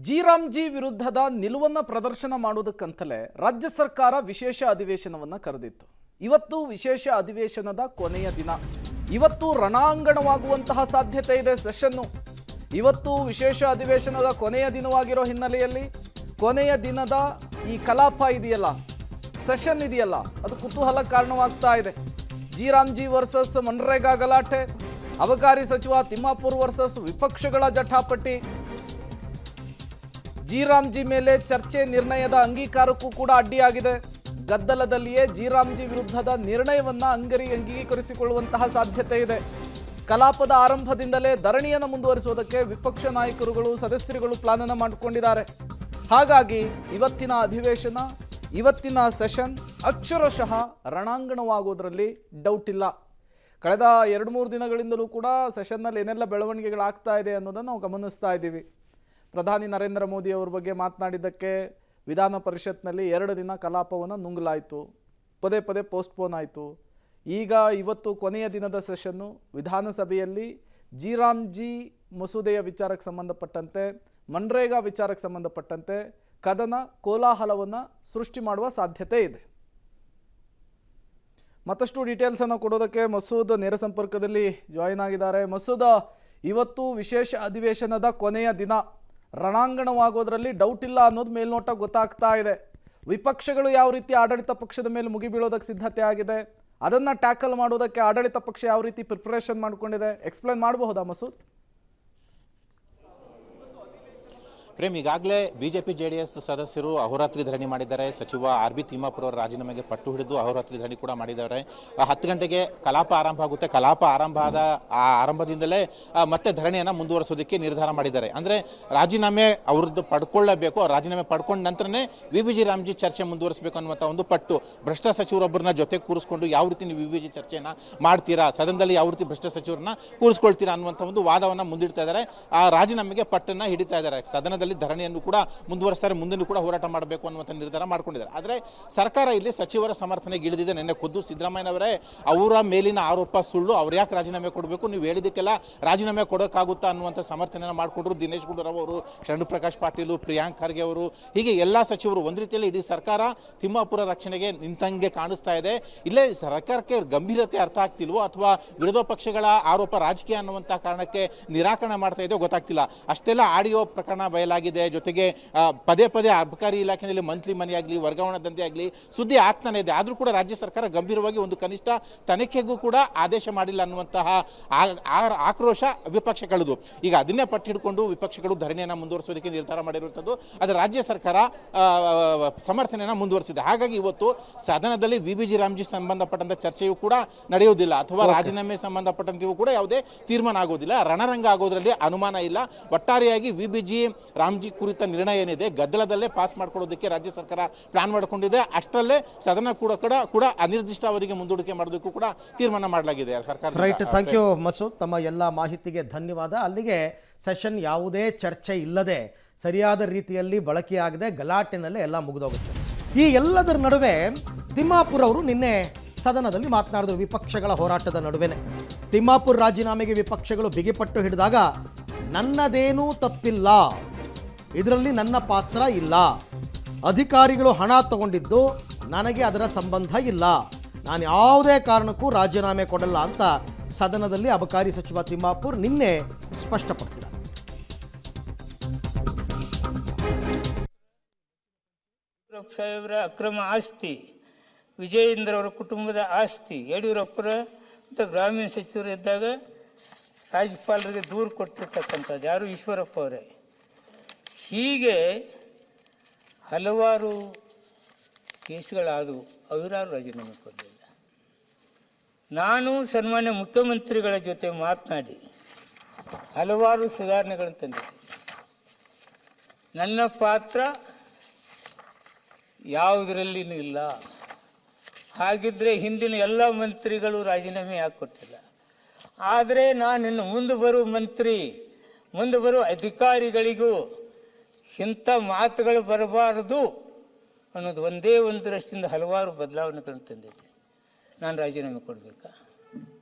G ವಿರುದ್ಧದ ನಿಲುವನ್ನು ಪ್ರದರ್ಶನ ಮಾಡುವುದಕ್ಕಂತಲೇ ರಾಜ್ಯ ಸರ್ಕಾರ ವಿಶೇಷ ಅಧಿವೇಶನವನ್ನು ಕರೆದಿತ್ತು. ಇವತ್ತು ವಿಶೇಷ ಅಧಿವೇಶನದ ಕೊನೆಯ ದಿನ. ಇವತ್ತು ರಣಾಂಗಣವಾಗುವಂತಹ ಸಾಧ್ಯತೆ ಇದೆ ಸೆಷನ್ನು. ಇವತ್ತು ವಿಶೇಷ ಅಧಿವೇಶನದ ಕೊನೆಯ ದಿನವಾಗಿರೋ ಹಿನ್ನೆಲೆಯಲ್ಲಿ ಕೊನೆಯ ದಿನದ ಈ ಕಲಾಪ ಇದೆಯಲ್ಲ, ಸೆಷನ್ ಇದೆಯಲ್ಲ, ಅದು ಕುತೂಹಲ ಕಾರಣವಾಗ್ತಾ ಇದೆ. ಜಿ ವರ್ಸಸ್ ಮನ್ರೇಗಾ ಗಲಾಟೆ, ಅಬಕಾರಿ ಸಚಿವ ತಿಮ್ಮಾಪುರ್ ವರ್ಸಸ್ ವಿಪಕ್ಷಗಳ ಜಟಾಪಟಿ, ಜಿ ಮೇಲೆ ಚರ್ಚೆ ನಿರ್ಣಯದ ಅಂಗೀಕಾರಕ್ಕೂ ಕೂಡ ಅಡ್ಡಿಯಾಗಿದೆ. ಗದ್ದಲದಲ್ಲಿಯೇ ಜಿ ವಿರುದ್ಧದ ನಿರ್ಣಯವನ್ನ ಅಂಗೀಕರಿಸಿಕೊಳ್ಳುವಂತಹ ಸಾಧ್ಯತೆ ಇದೆ. ಕಲಾಪದ ಆರಂಭದಿಂದಲೇ ಧರಣಿಯನ್ನು ಮುಂದುವರಿಸುವುದಕ್ಕೆ ವಿಪಕ್ಷ ನಾಯಕರುಗಳು ಸದಸ್ಯರುಗಳು ಪ್ಲಾನ್ ಅನ್ನು ಮಾಡಿಕೊಂಡಿದ್ದಾರೆ. ಹಾಗಾಗಿ ಇವತ್ತಿನ ಅಧಿವೇಶನ, ಇವತ್ತಿನ ಸೆಷನ್ ಅಕ್ಷರಶಃ ರಣಾಂಗಣವಾಗುವುದರಲ್ಲಿ ಡೌಟ್ ಇಲ್ಲ. ಕಳೆದ 2-3 ದಿನಗಳಿಂದಲೂ ಕೂಡ ಸೆಷನ್ನಲ್ಲಿ ಏನೆಲ್ಲ ಬೆಳವಣಿಗೆಗಳಾಗ್ತಾ ಇದೆ ಅನ್ನೋದನ್ನು ನಾವು ಗಮನಿಸ್ತಾ ಇದ್ದೀವಿ. ಪ್ರಧಾನಿ ನರೇಂದ್ರ ಮೋದಿ ಅವರ ಬಗ್ಗೆ ಮಾತನಾಡಿದ್ದಕ್ಕೆ ವಿಧಾನ ಪರಿಷತ್ನಲ್ಲಿ 2 ದಿನ ಕಲಾಪವನ್ನು ನುಂಗಲಾಯಿತು, ಪದೇ ಪೋಸ್ಟ್ಪೋನ್ ಆಯಿತು. ಈಗ ಇವತ್ತು ಕೊನೆಯ ದಿನದ ಸೆಷನ್ನು ವಿಧಾನಸಭೆಯಲ್ಲಿ ಜಿ ಮಸೂದೆಯ ವಿಚಾರಕ್ಕೆ ಸಂಬಂಧಪಟ್ಟಂತೆ, ಮನ್ರೇಗಾ ವಿಚಾರಕ್ಕೆ ಸಂಬಂಧಪಟ್ಟಂತೆ ಕದನ ಕೋಲಾಹಲವನ್ನು ಸೃಷ್ಟಿ ಮಾಡುವ ಸಾಧ್ಯತೆ ಇದೆ. ಮತ್ತಷ್ಟು ಡೀಟೇಲ್ಸನ್ನು ಕೊಡೋದಕ್ಕೆ ಮಸೂದ್ ನೇರ ಸಂಪರ್ಕದಲ್ಲಿ ಜಾಯಿನ್ ಆಗಿದ್ದಾರೆ. ಮಸೂದ್, ಇವತ್ತು ವಿಶೇಷ ಅಧಿವೇಶನದ ಕೊನೆಯ ದಿನ, ರಣಾಂಗಣವಾಗೋದ್ರಲ್ಲಿ ಡೌಟ್ ಇಲ್ಲ ಅನ್ನೋದು ಮೇಲ್ನೋಟ ಗೊತ್ತಾಗ್ತಾ ಇದೆ. ವಿಪಕ್ಷಗಳು ಯಾವ ರೀತಿ ಆಡಳಿತ ಪಕ್ಷದ ಮೇಲೆ ಮುಗಿಬೀಳೋದಕ್ಕೆ ಸಿದ್ಧತೆ ಆಗಿದೆ, ಅದನ್ನು ಟ್ಯಾಕಲ್ ಮಾಡೋದಕ್ಕೆ ಆಡಳಿತ ಪಕ್ಷ ಯಾವ ರೀತಿ ಪ್ರಿಪರೇಷನ್ ಮಾಡಿಕೊಂಡಿದೆ, ಎಕ್ಸ್ಪ್ಲೇನ್ ಮಾಡಬಹುದಾ ಮಸೂದ್? ಪ್ರೇಮ್, ಈಗಾಗಲೇ ಬಿಜೆಪಿ ಜೆಡಿಎಸ್ ಸದಸ್ಯರು ಅಹೋರಾತ್ರಿ ಧರಣಿ ಮಾಡಿದ್ದಾರೆ. ಸಚಿವ ಆರ್.ಬಿ. ತಿಮ್ಮಾಪುರ್ ಅವರ ರಾಜೀನಾಮೆಗೆ ಪಟ್ಟು ಹಿಡಿದು ಅಹೋರಾತ್ರಿ ಧರಣಿ ಕೂಡ ಮಾಡಿದ್ದಾರೆ. 10 ಗಂಟೆಗೆ ಕಲಾಪ ಆರಂಭ ಆಗುತ್ತೆ. ಕಲಾಪ ಆರಂಭದಿಂದಲೇ ಮತ್ತೆ ಧರಣಿಯನ್ನು ಮುಂದುವರಿಸೋದಕ್ಕೆ ನಿರ್ಧಾರ ಮಾಡಿದ್ದಾರೆ. ಅಂದರೆ ರಾಜೀನಾಮೆ ಅವ್ರದ್ದು ಪಡ್ಕೊಳ್ಳಬೇಕು, ರಾಜೀನಾಮೆ ಪಡ್ಕೊಂಡ ನಂತರನೇ ವಿ.ಬಿ.ಜಿ. ರಾಮ್ಜಿ ಚರ್ಚೆ ಮುಂದುವರಿಸಬೇಕು ಅನ್ನುವಂಥ ಒಂದು ಪಟ್ಟು. ಭ್ರಷ್ಟ ಸಚಿವರೊಬ್ಬರನ್ನ ಜೊತೆ ಕೂರಿಸ್ಕೊಂಡು ಯಾವ ರೀತಿ ನೀವು ವಿ.ಬಿ.ಜಿ. ಚರ್ಚೆಯನ್ನು ಮಾಡ್ತೀರಾ, ಸದನದಲ್ಲಿ ಯಾವ ರೀತಿ ಭ್ರಷ್ಟ ಸಚಿವರನ್ನ ಕೂರಿಸ್ಕೊಳ್ತೀರಾ ಅನ್ನುವಂಥ ಒಂದು ವಾದವನ್ನು ಮುಂದಿಡ್ತಾ ಇದ್ದಾರೆ. ಆ ರಾಜೀನಾಮೆಗೆ ಪಟ್ಟನ್ನು ಹಿಡಿತಾ ಇದ್ದಾರೆ. ಸದನದಲ್ಲಿ ಧರಣಿಯನ್ನು ಕೂಡ ಮುಂದುವರಿಸ್ತಾರೆ, ಮುಂದೆನೂ ಕೂಡ ಹೋರಾಟ ಮಾಡಬೇಕು ಅನ್ನುವಂಥ ನಿರ್ಧಾರ ಮಾಡ್ಕೊಂಡಿದ್ದಾರೆ. ಆದರೆ ಸರ್ಕಾರ ಇಲ್ಲಿ ಸಚಿವರ ಸಮರ್ಥನೆಗೆ ಇಳಿದಿದೆ. ನಿನ್ನೆ ಖುದ್ದು ಸಿದ್ದರಾಮಯ್ಯನವರೇ ಅವರ ಮೇಲಿನ ಆರೋಪ ಸುಳ್ಳು, ಅವ್ರು ಯಾಕೆ ರಾಜೀನಾಮೆ ಕೊಡಬೇಕು, ನೀವು ಹೇಳಿದ್ದಕ್ಕೆಲ್ಲ ರಾಜೀನಾಮೆ ಕೊಡೋಕ್ಕಾಗುತ್ತಾ ಅನ್ನುವಂಥ ಸಮರ್ಥನೆಯನ್ನು ಮಾಡಿಕೊಂಡ್ರು. ದಿನೇಶ್ ಗುಂಡೂರಾವ್ ಅವರು, ಶರಣು ಪ್ರಕಾಶ್ ಪಾಟೀಲ್, ಪ್ರಿಯಾಂಕ್ ಖರ್ಗೆ ಅವರು, ಹೀಗೆ ಎಲ್ಲ ಸಚಿವರು ಒಂದು ರೀತಿಯಲ್ಲಿ ಇಡೀ ಸರ್ಕಾರ ತಿಮ್ಮಾಪುರ ರಕ್ಷಣೆಗೆ ನಿಂತಂಗೆ ಕಾಣಿಸ್ತಾ ಇದೆ. ಇಲ್ಲೇ ಸರ್ಕಾರಕ್ಕೆ ಗಂಭೀರತೆ ಅರ್ಥ ಆಗ್ತಿಲ್ವೋ ಅಥವಾ ವಿರೋಧ ಪಕ್ಷಗಳ ಆರೋಪ ರಾಜಕೀಯ ಅನ್ನುವಂಥ ಕಾರಣಕ್ಕೆ ನಿರಾಕರಣೆ ಮಾಡ್ತಾ ಇದೆಯೋ ಗೊತ್ತಾಗ್ತಿಲ್ಲ. ಅಷ್ಟೆಲ್ಲ ಆಡಿಯೋ ಪ್ರಕರಣ ಬಯಲಾಗಿದೆ. ಜೊತೆಗೆ ಪದೇ ಅಬಕಾರಿ ಇಲಾಖೆಯಲ್ಲಿ ಮಂತ್ಲಿ ಮನಿ ಆಗಲಿ, ವರ್ಗಾವಣೆ ದಂಧೆ ಆಗಲಿ ಸುದ್ದಿ ಆಗ್ತಾನೆ ಇದೆ. ಆದರೂ ಕೂಡ ರಾಜ್ಯ ಸರ್ಕಾರ ಗಂಭೀರವಾಗಿ ಒಂದು ಕನಿಷ್ಠ ತನಿಖೆಗೂ ಕೂಡ ಆದೇಶ ಮಾಡಿಲ್ಲ ಅನ್ನುವಂತಹ ಆಕ್ರೋಶ ವಿಪಕ್ಷಗಳದು. ಈಗ ಅದನ್ನೇ ಪಟ್ಟು ಹಿಡ್ಕೊಂಡು ವಿಪಕ್ಷಗಳು ಧರಣಿಯನ್ನು ಮುಂದುವರಿಸೋದಕ್ಕೆ ನಿರ್ಧಾರ ಮಾಡಿರುವಂಥದ್ದು. ಆದರೆ ರಾಜ್ಯ ಸರ್ಕಾರ ಸಮರ್ಥನೆಯನ್ನು ಮುಂದುವರಿಸಿದೆ. ಹಾಗಾಗಿ ಇವತ್ತು ಸದನದಲ್ಲಿ ವಿ.ಬಿ.ಜಿ. ರಾಮ್ಜಿ ಸಂಬಂಧಪಟ್ಟಂತ ಚರ್ಚೆಯೂ ಕೂಡ ನಡೆಯುವುದಿಲ್ಲ ಅಥವಾ ರಾಜೀನಾಮೆ ಸಂಬಂಧಪಟ್ಟಂತೆಯೂ ಕೂಡ ಯಾವುದೇ ತೀರ್ಮಾನ ಆಗೋದಿಲ್ಲ. ರಣರಂಗ ಆಗೋದ್ರಲ್ಲಿ ಅನುಮಾನ ಇಲ್ಲ. ಒಟ್ಟಾರೆಯಾಗಿ ವಿ.ಬಿ.ಜಿ. ರಾಮ್ಜಿ ಕುರಿತ ನಿರ್ಣಯ ಏನಿದೆ ಗದ್ದಲದಲ್ಲೇ ಪಾಸ್ ಮಾಡ್ಕೊಳ್ಳೋದಕ್ಕೆ ರಾಜ್ಯ ಸರ್ಕಾರ ಪ್ಲಾನ್ ಮಾಡಿಕೊಂಡಿದೆ. ಅಷ್ಟರಲ್ಲೇ ಸದನ ಕೂಡ ಅನಿರ್ದಿಷ್ಟಾವಧಿಗೆ ಮುಂದೂಡಿಕೆ ಮಾಡೋದಕ್ಕೂ ಕೂಡ ತೀರ್ಮಾನ ಮಾಡಲಾಗಿದೆ ಸರ್ಕಾರ. ರೈಟ್, ಥ್ಯಾಂಕ್ ಯು ಮಸೂದ್, ತಮ್ಮ ಎಲ್ಲ ಮಾಹಿತಿಗೆ ಧನ್ಯವಾದ. ಅಲ್ಲಿಗೆ ಸೆಷನ್ ಯಾವುದೇ ಚರ್ಚೆ ಇಲ್ಲದೆ ಸರಿಯಾದ ರೀತಿಯಲ್ಲಿ ಬಳಕೆಯಾಗದೆ ಗಲಾಟೆನಲ್ಲೇ ಎಲ್ಲ ಮುಗಿದೋಗುತ್ತೆ. ಈ ಎಲ್ಲದರ ನಡುವೆ ತಿಮ್ಮಾಪುರ್ ಅವರು ನಿನ್ನೆ ಸದನದಲ್ಲಿ ಮಾತನಾಡಿದ್ರು. ವಿಪಕ್ಷಗಳ ಹೋರಾಟದ ನಡುವೆನೆ ತಿಮ್ಮಾಪುರ್ ರಾಜೀನಾಮೆಗೆ ವಿಪಕ್ಷಗಳು ಬಿಗಿಪಟ್ಟು ಹಿಡಿದಾಗ ನನ್ನದೇನೂ ತಪ್ಪಿಲ್ಲ, ಇದರಲ್ಲಿ ನನ್ನ ಪಾತ್ರ ಇಲ್ಲ, ಅಧಿಕಾರಿಗಳು ಹಣ ತಗೊಂಡಿದ್ದು ನನಗೆ ಅದರ ಸಂಬಂಧ ಇಲ್ಲ, ನಾನು ಯಾವುದೇ ಕಾರಣಕ್ಕೂ ರಾಜೀನಾಮೆ ಕೊಡಲ್ಲ ಅಂತ ಸದನದಲ್ಲಿ ಅಬಕಾರಿ ಸಚಿವ ತಿಮ್ಮಾಪುರ್ ನಿನ್ನೆ ಸ್ಪಷ್ಟಪಡಿಸಿದ್ದಾರೆ. ಸಾಹೇಬರ ಅಕ್ರಮ ಆಸ್ತಿ, ವಿಜಯೇಂದ್ರ ಅವರ ಕುಟುಂಬದ ಆಸ್ತಿ, ಯಡಿಯೂರಪ್ಪರ ಗ್ರಾಮೀಣ ಸಚಿವರು ಇದ್ದಾಗ ರಾಜ್ಯಪಾಲರಿಗೆ ದೂರು ಕೊಟ್ಟಿರ್ತಕ್ಕಂಥದ್ದು ಯಾರು, ಈಶ್ವರಪ್ಪ ಅವರೇ. ಹೀಗೆ ಹಲವಾರು ಕೇಸುಗಳಾದವು, ಅವರಾರು ರಾಜೀನಾಮೆ ಕೊಡಲಿಲ್ಲ. ನಾನು ಸನ್ಮಾನ್ಯ ಮುಖ್ಯಮಂತ್ರಿಗಳ ಜೊತೆ ಮಾತನಾಡಿ ಹಲವಾರು ಸುಧಾರಣೆಗಳನ್ನು ತಂದಿದ್ದೆ. ನನ್ನ ಪಾತ್ರ ಯಾವುದರಲ್ಲಿನೂ ಇಲ್ಲ. ಹಾಗಿದ್ರೆ ಹಿಂದಿನ ಎಲ್ಲ ಮಂತ್ರಿಗಳು ರಾಜೀನಾಮೆ ಯಾಕೆ ಕೊಟ್ಟಿಲ್ಲ? ಆದರೆ ನಾನಿನ್ನು ಮುಂದೆ ಬರುವ ಅಧಿಕಾರಿಗಳಿಗೂ ಇಂಥ ಮಾತುಗಳು ಬರಬಾರದು ಅನ್ನೋದು ಒಂದೇ ಒಂದರಷ್ಟಿಂದ ಹಲವಾರು ಬದಲಾವಣೆಗಳನ್ನು ತಂದಿದ್ದೆ. ನಾನು ರಾಜೀನಾಮೆ ಕೊಡಬೇಕಾ?